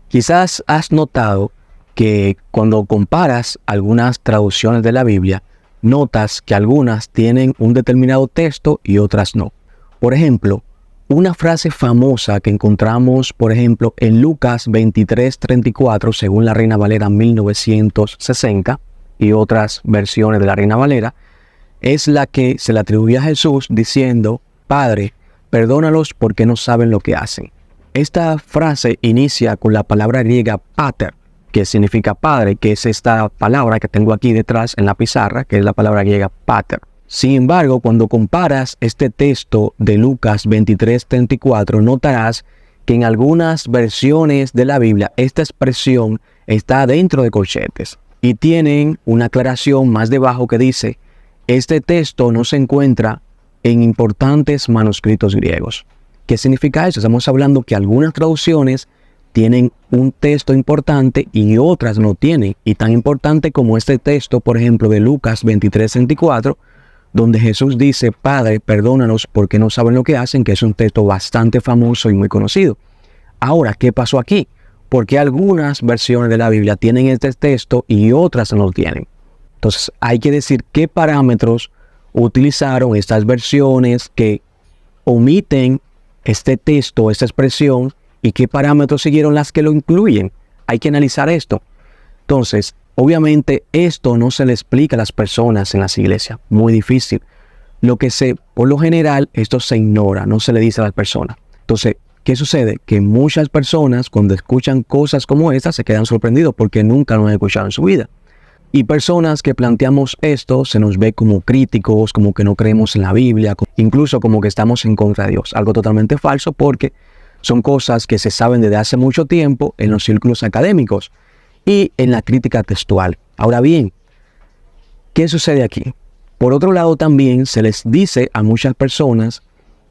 Quizás has notado que cuando comparas algunas traducciones de la Biblia, notas que algunas tienen un determinado texto y otras no. Por ejemplo, una frase famosa que encontramos, por ejemplo, en Lucas 23:34, según la Reina Valera 1960 y otras versiones de la Reina Valera, es la que se le atribuye a Jesús diciendo: Padre, perdónalos porque no saben lo que hacen. Esta frase inicia con la palabra griega pater, que significa padre, que es esta palabra que tengo aquí detrás en la pizarra, que es la palabra griega pater. Sin embargo, cuando comparas este texto de Lucas 23:34, notarás que en algunas versiones de la Biblia esta expresión está dentro de corchetes y tienen una aclaración más debajo que dice: este texto no se encuentra en importantes manuscritos griegos. ¿Qué significa eso? Estamos hablando que algunas traducciones tienen un texto importante y otras no tienen. Y tan importante como este texto, por ejemplo, de Lucas 23:34, donde Jesús dice: Padre, perdónanos porque no saben lo que hacen, que es un texto bastante famoso y muy conocido. Ahora, ¿qué pasó aquí? Porque algunas versiones de la Biblia tienen este texto y otras no lo tienen. Entonces, hay que decir qué parámetros utilizaron estas versiones que omiten este texto, esta expresión, y qué parámetros siguieron las que lo incluyen. Hay que analizar esto. Entonces, obviamente, esto no se le explica a las personas en las iglesias. Muy difícil. Por lo general, esto se ignora, no se le dice a las personas. Entonces, ¿qué sucede? Que muchas personas, cuando escuchan cosas como estas, se quedan sorprendidos porque nunca lo han escuchado en su vida. Y personas que planteamos esto, se nos ve como críticos, como que no creemos en la Biblia, incluso como que estamos en contra de Dios. Algo totalmente falso, porque son cosas que se saben desde hace mucho tiempo en los círculos académicos y en la crítica textual. Ahora bien, ¿qué sucede aquí? Por otro lado, también se les dice a muchas personas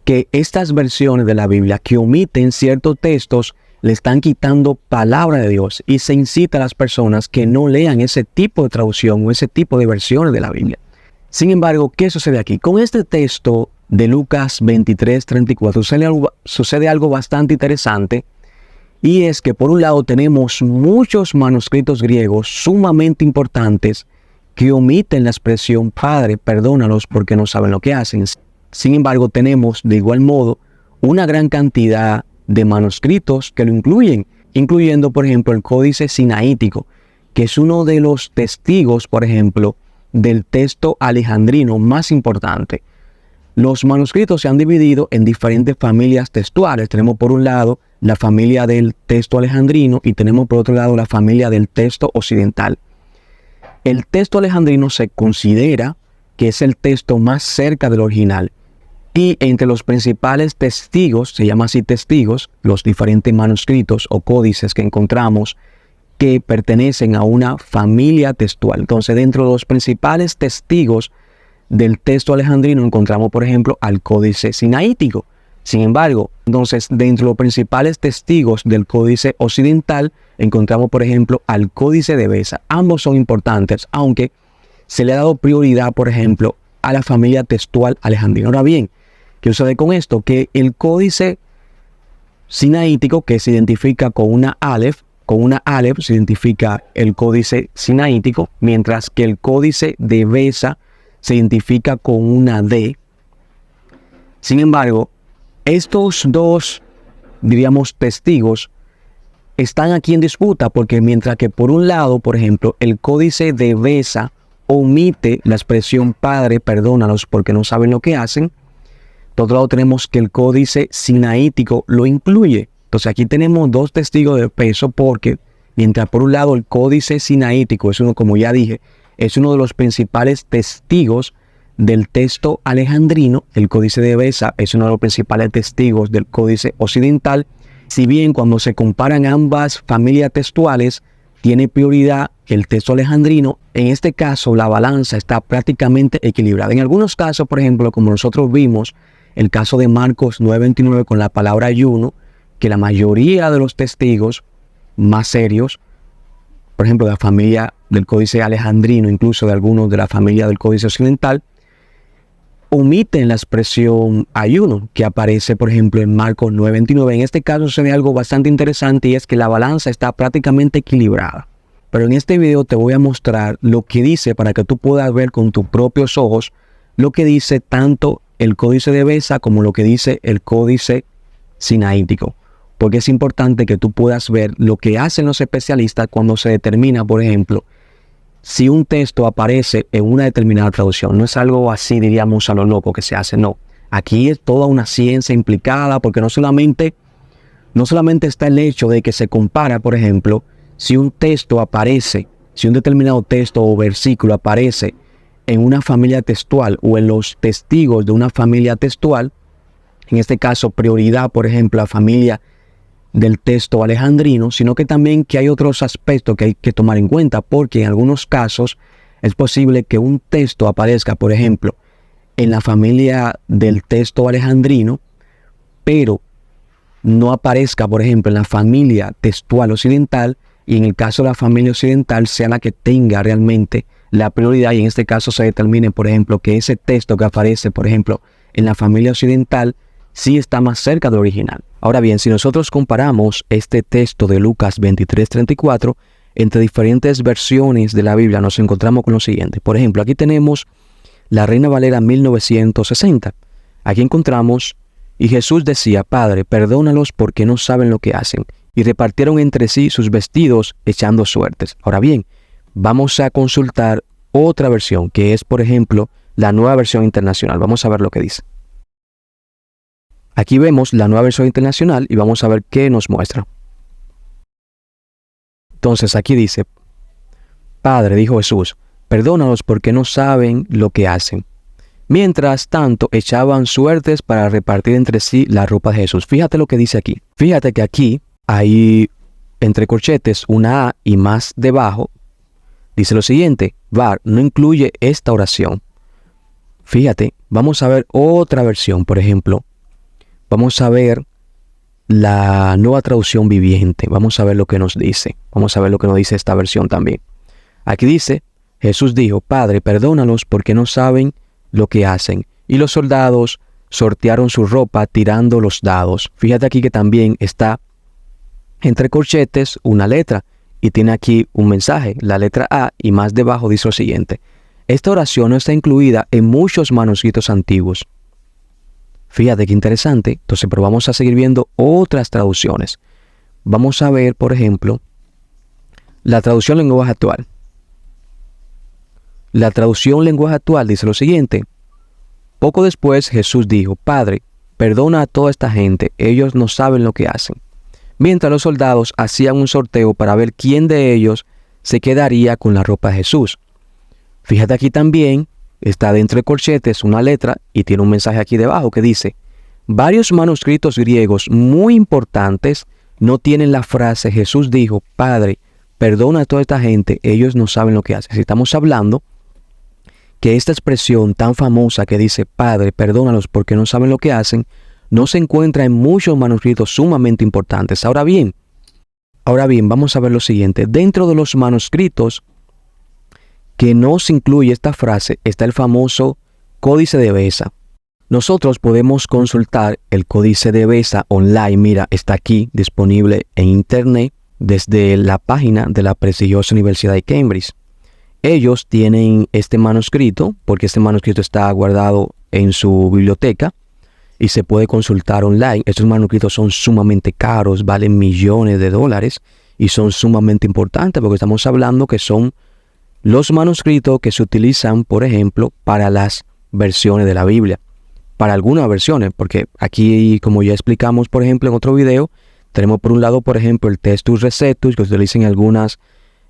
que estas versiones de la Biblia que omiten ciertos textos le están quitando palabra de Dios, y se incita a las personas que no lean ese tipo de traducción o ese tipo de versiones de la Biblia. Sin embargo, ¿qué sucede aquí? Con este texto de Lucas 23:34 sucede algo bastante interesante, y es que por un lado tenemos muchos manuscritos griegos sumamente importantes que omiten la expresión Padre, perdónalos porque no saben lo que hacen. Sin embargo, tenemos de igual modo una gran cantidad de manuscritos que lo incluyen, incluyendo, por ejemplo, el Códice Sinaítico, que es uno de los testigos, por ejemplo, del texto alejandrino más importante. Los manuscritos se han dividido en diferentes familias textuales. Tenemos por un lado la familia del texto alejandrino y tenemos por otro lado la familia del texto occidental. El texto alejandrino se considera que es el texto más cerca del original. Y entre los principales testigos, se llama así testigos, los diferentes manuscritos o códices que encontramos que pertenecen a una familia textual. Entonces, dentro de los principales testigos del texto alejandrino encontramos, por ejemplo, al Códice Sinaítico. Sin embargo, entonces, dentro de los principales testigos del Códice Occidental encontramos, por ejemplo, al Códice de Beza. Ambos son importantes, aunque se le ha dado prioridad, por ejemplo, a la familia textual alejandrina. Ahora bien, ¿qué sucede con esto? Que el Códice Sinaítico, que se identifica con una Aleph se identifica el Códice Sinaítico, mientras que el Códice de Beza se identifica con una D. Sin embargo, estos dos, diríamos, testigos están aquí en disputa, porque mientras que por un lado, por ejemplo, el Códice de Beza omite la expresión Padre, perdónalos porque no saben lo que hacen, por otro lado tenemos que el Códice Sinaítico lo incluye. Entonces aquí tenemos dos testigos de peso, porque mientras por un lado el Códice Sinaítico es uno, como ya dije, es uno de los principales testigos del texto alejandrino, el Códice de Beza es uno de los principales testigos del Códice Occidental. Si bien cuando se comparan ambas familias textuales tiene prioridad el texto alejandrino, en este caso la balanza está prácticamente equilibrada. En algunos casos, por ejemplo, como nosotros vimos, el caso de Marcos 9:29 con la palabra ayuno, que la mayoría de los testigos más serios, por ejemplo, de la familia del Códice alejandrino, incluso de algunos de la familia del Códice occidental, omiten la expresión ayuno que aparece, por ejemplo, en Marcos 9:29. En este caso se ve algo bastante interesante y es que la balanza está prácticamente equilibrada. Pero en este video te voy a mostrar lo que dice para que tú puedas ver con tus propios ojos lo que dice tanto el Códice de Beza como lo que dice el Códice Sinaítico. Porque es importante que tú puedas ver lo que hacen los especialistas cuando se determina, por ejemplo, si un texto aparece en una determinada traducción. No es algo así, diríamos, a lo loco que se hace, no. Aquí es toda una ciencia implicada, porque no solamente está el hecho de que se compara, por ejemplo, si un texto aparece, si un determinado texto o versículo aparece en una familia textual o en los testigos de una familia textual, en este caso prioridad, por ejemplo, la familia del texto alejandrino, sino que también que hay otros aspectos que hay que tomar en cuenta, porque en algunos casos es posible que un texto aparezca, por ejemplo, en la familia del texto alejandrino, pero no aparezca, por ejemplo, en la familia textual occidental, y en el caso de la familia occidental sea la que tenga realmente la prioridad, y en este caso se determine, por ejemplo, que ese texto que aparece, por ejemplo, en la familia occidental, sí está más cerca del original. Ahora bien, si nosotros comparamos este texto de Lucas 23:34 entre diferentes versiones de la Biblia, nos encontramos con lo siguiente. Por ejemplo, aquí tenemos la Reina Valera 1960. Aquí encontramos: y Jesús decía, Padre, perdónalos porque no saben lo que hacen. Y repartieron entre sí sus vestidos echando suertes. Ahora bien, vamos a consultar otra versión, que es, por ejemplo, la Nueva Versión Internacional. Vamos a ver lo que dice. Aquí vemos la Nueva Versión Internacional y vamos a ver qué nos muestra. Entonces aquí dice: Padre, dijo Jesús, perdónalos porque no saben lo que hacen. Mientras tanto, echaban suertes para repartir entre sí la ropa de Jesús. Fíjate lo que dice aquí. Fíjate que aquí hay entre corchetes una A y más debajo. Dice lo siguiente: VAR no incluye esta oración. Fíjate, vamos a ver otra versión, por ejemplo. Vamos a ver la Nueva Traducción Viviente. Vamos a ver lo que nos dice. Vamos a ver lo que nos dice esta versión también. Aquí dice: Jesús dijo, Padre, perdónalos porque no saben lo que hacen. Y los soldados sortearon su ropa tirando los dados. Fíjate aquí que también está entre corchetes una letra y tiene aquí un mensaje, la letra A, y más debajo dice lo siguiente: esta oración no está incluida en muchos manuscritos antiguos. Fíjate qué interesante. Entonces, pero vamos a seguir viendo otras traducciones. Vamos a ver, por ejemplo, la traducción lenguaje actual. La traducción lenguaje actual dice lo siguiente: poco después Jesús dijo, Padre, perdona a toda esta gente, ellos no saben lo que hacen. Mientras los soldados hacían un sorteo para ver quién de ellos se quedaría con la ropa de Jesús. Fíjate aquí también, está dentro de corchetes una letra y tiene un mensaje aquí debajo que dice: varios manuscritos griegos muy importantes no tienen la frase Jesús dijo, Padre, perdona a toda esta gente, ellos no saben lo que hacen. Si estamos hablando que esta expresión tan famosa que dice, Padre, perdónalos porque no saben lo que hacen, no se encuentra en muchos manuscritos sumamente importantes. Ahora bien, vamos a ver lo siguiente. Dentro de los manuscritos que no se incluye esta frase está el famoso Códice de Beza. Nosotros podemos consultar el Códice de Beza online. Mira, está aquí disponible en internet desde la página de la prestigiosa Universidad de Cambridge. Ellos tienen este manuscrito porque este manuscrito está guardado en su biblioteca y se puede consultar online. Estos manuscritos son sumamente caros, valen millones de dólares y son sumamente importantes porque estamos hablando que son los manuscritos que se utilizan, por ejemplo, para las versiones de la Biblia. Para algunas versiones, porque aquí, como ya explicamos, por ejemplo, en otro video, tenemos por un lado, por ejemplo, el Textus Receptus, que se utiliza en algunas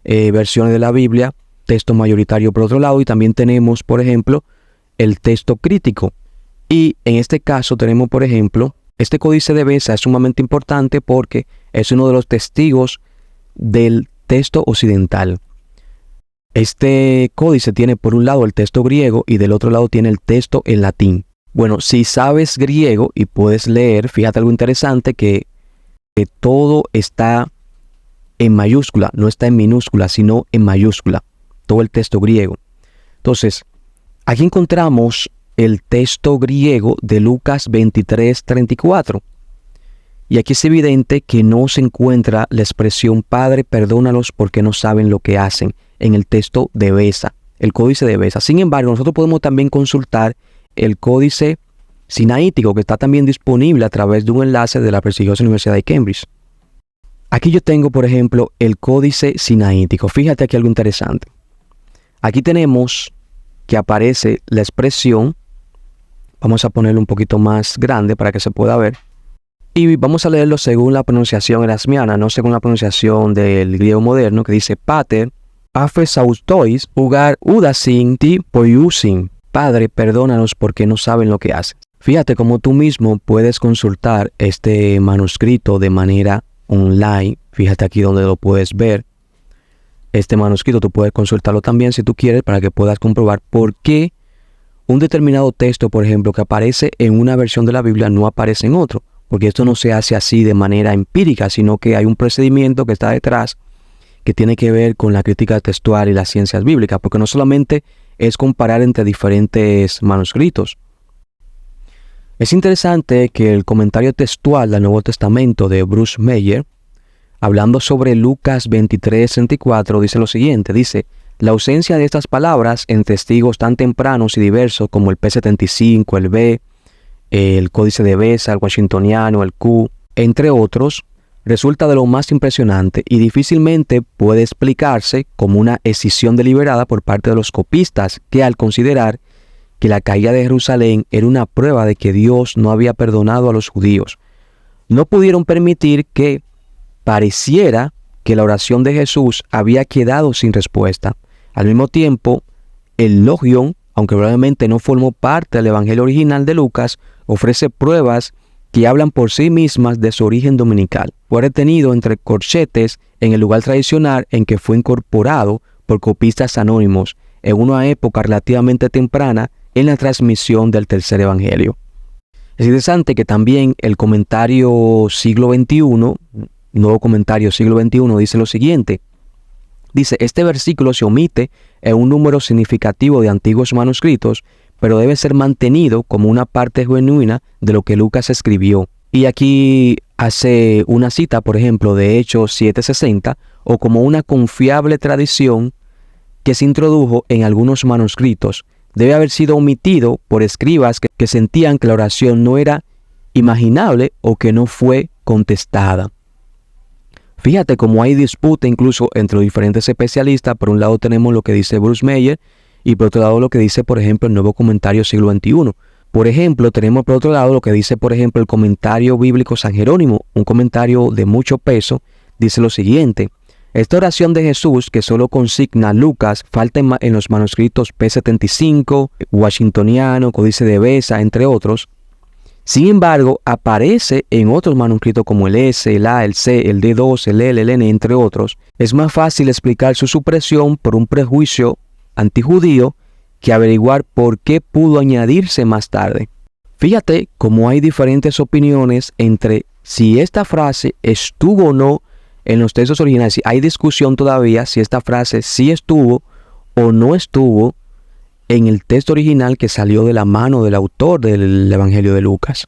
versiones de la Biblia, texto mayoritario por otro lado, y también tenemos, por ejemplo, el texto crítico. Y en este caso tenemos, por ejemplo, este Códice de Beza es sumamente importante porque es uno de los testigos del texto occidental. Este códice tiene por un lado el texto griego y del otro lado tiene el texto en latín. Bueno, si sabes griego y puedes leer, fíjate algo interesante, que todo está en mayúscula, no está en minúscula, sino en mayúscula, todo el texto griego. Entonces, aquí encontramos el texto griego de Lucas 23:34. Y aquí es evidente que no se encuentra la expresión Padre, perdónalos porque no saben lo que hacen en el texto de Beza, el códice de Beza. Sin embargo, nosotros podemos también consultar el códice sinaítico, que está también disponible a través de un enlace de la prestigiosa Universidad de Cambridge. Aquí yo tengo, por ejemplo, el códice sinaítico. Fíjate aquí algo interesante. Aquí tenemos que aparece la expresión, vamos a ponerlo un poquito más grande para que se pueda ver, y vamos a leerlo según la pronunciación erasmiana, no según la pronunciación del griego moderno, que dice Pater, afesautois, ugar udasin ti poiusin. Padre, perdónanos porque no saben lo que hacen. Fíjate cómo tú mismo puedes consultar este manuscrito de manera online. Fíjate aquí donde lo puedes ver. Este manuscrito tú puedes consultarlo también si tú quieres para que puedas comprobar por qué un determinado texto, por ejemplo, que aparece en una versión de la Biblia no aparece en otro. Porque esto no se hace así de manera empírica, sino que hay un procedimiento que está detrás que tiene que ver con la crítica textual y las ciencias bíblicas, porque no solamente es comparar entre diferentes manuscritos. Es interesante que el comentario textual del Nuevo Testamento de Bruce Meyer, hablando sobre Lucas 23:34, dice lo siguiente, dice, la ausencia de estas palabras en testigos tan tempranos y diversos como el P75, el B, el códice de Beza, el washingtoniano, el Q, entre otros, resulta de lo más impresionante y difícilmente puede explicarse como una escisión deliberada por parte de los copistas que al considerar que la caída de Jerusalén era una prueba de que Dios no había perdonado a los judíos, no pudieron permitir que pareciera que la oración de Jesús había quedado sin respuesta. Al mismo tiempo, el Logion, aunque probablemente no formó parte del evangelio original de Lucas, ofrece pruebas que hablan por sí mismas de su origen dominical. Fue retenido entre corchetes en el lugar tradicional en que fue incorporado por copistas anónimos en una época relativamente temprana en la transmisión del tercer evangelio. Es interesante que también el comentario siglo XXI, nuevo comentario siglo XXI, dice lo siguiente. Dice, este versículo se omite en un número significativo de antiguos manuscritos, pero debe ser mantenido como una parte genuina de lo que Lucas escribió. Y aquí hace una cita, por ejemplo, de Hechos 7:60, o como una confiable tradición que se introdujo en algunos manuscritos. Debe haber sido omitido por escribas que sentían que la oración no era imaginable o que no fue contestada. Fíjate cómo hay disputa incluso entre los diferentes especialistas. Por un lado tenemos lo que dice Bruce Meyer y por otro lado lo que dice, por ejemplo, el nuevo comentario siglo XXI. Por ejemplo, tenemos por otro lado lo que dice, por ejemplo, el comentario bíblico San Jerónimo, un comentario de mucho peso, dice lo siguiente. Esta oración de Jesús, que solo consigna Lucas, falta en los manuscritos P75, washingtoniano, códice de Beza, entre otros. Sin embargo, aparece en otros manuscritos como el S, el A, el C, el D2, el L, el N, entre otros. Es más fácil explicar su supresión por un prejuicio antijudío que averiguar por qué pudo añadirse más tarde. Fíjate cómo hay diferentes opiniones entre si esta frase estuvo o no en los textos originales. Hay discusión todavía si esta frase sí estuvo o no estuvo en el texto original que salió de la mano del autor del Evangelio de Lucas.